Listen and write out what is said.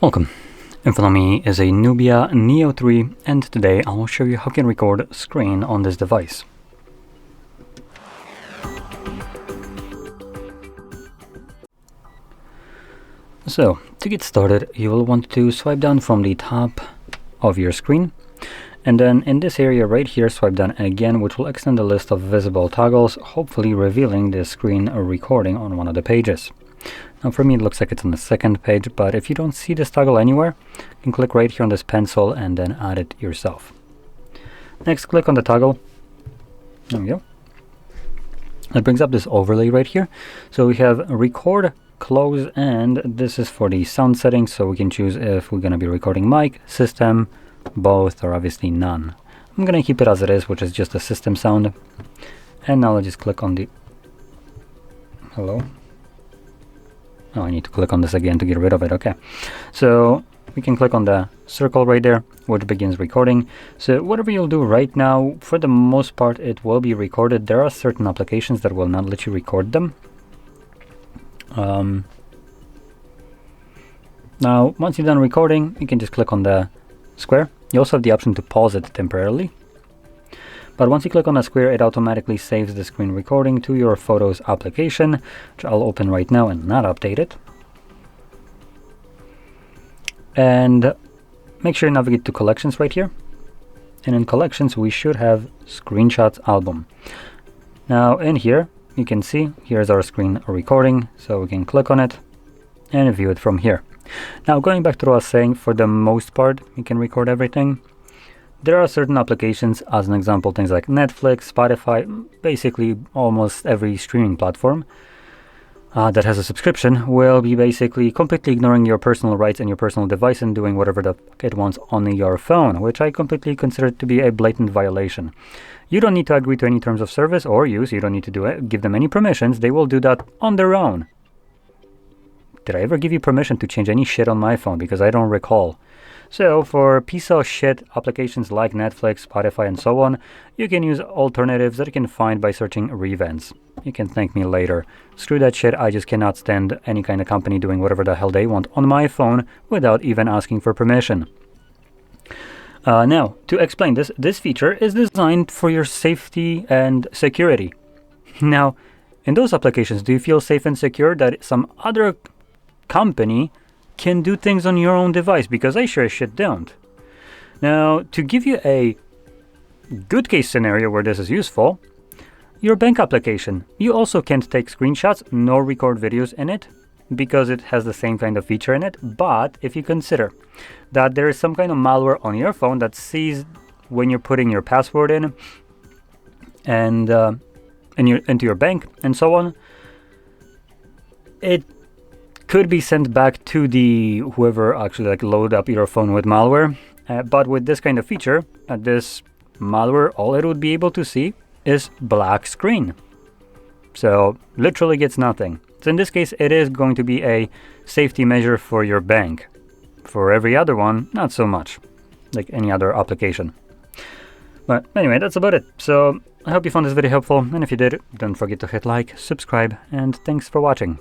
Welcome. In front of me is a NUBIA Neo 3, and today I will show you how you can record screen on this device. So, to get started, you will want to swipe down from the top of your screen, and then in this area right here, swipe down again, which will extend the list of visible toggles, hopefully revealing the screen recording on one of the pages. Now for me it looks like it's on the second page, but if you don't see this toggle anywhere, you can click right here on this pencil and then add it yourself. Next, click on the toggle. There we go. It brings up this overlay right here. So we have record, close, and this is for the sound settings, so we can choose if we're going to be recording mic, system, both, or obviously none. I'm going to keep it as it is, which is just a system sound. And now I'll just click on the... Hello? Oh, I need to click on this again to get rid of it. Okay, so we can click on the circle right there, which begins recording. So whatever you'll do right now, for the most part, it will be recorded. There are certain applications that will not let you record them. Now, once you're done recording, you can just click on the square. You also have the option to pause it temporarily. But once you click on the square, it automatically saves the screen recording to your Photos application, which I'll open right now and not update it. And make sure you navigate to Collections right here. And in Collections, we should have Screenshots album. Now in here, you can see here's our screen recording, so we can click on it and view it from here. Now going back to what I was saying, for the most part, you can record everything. There are certain applications, as an example, things like Netflix, Spotify, basically almost every streaming platform that has a subscription will be basically completely ignoring your personal rights and your personal device and doing whatever the fuck it wants on your phone, which I completely consider to be a blatant violation. You don't need to agree to any terms of service or use, you don't need to do it, give them any permissions, they will do that on their own. Did I ever give you permission to change any shit on my phone? Because I don't recall. So for piece of shit applications like Netflix, Spotify, and so on, you can use alternatives that you can find by searching Revents. You can thank me later. Screw that shit, I just cannot stand any kind of company doing whatever the hell they want on my phone without even asking for permission. Now, to explain this, this feature is designed for your safety and security. Now, in those applications, do you feel safe and secure that some other company can do things on your own device? Because I sure as shit don't. Now, to give you a good case scenario where this is useful, your bank application, you also can't take screenshots nor record videos in it because it has the same kind of feature in it. But if you consider that there is some kind of malware on your phone that sees when you're putting your password in and into your bank and so on, it could be sent back to the whoever actually load up your phone with malware. But with this kind of feature, this malware, all it would be able to see is black screen. So literally gets nothing. So in this case, it is going to be a safety measure for your bank. For every other one, not so much, like any other application. But anyway, that's about it. So I hope you found this video helpful, and if you did, don't forget to hit like, subscribe, and thanks for watching.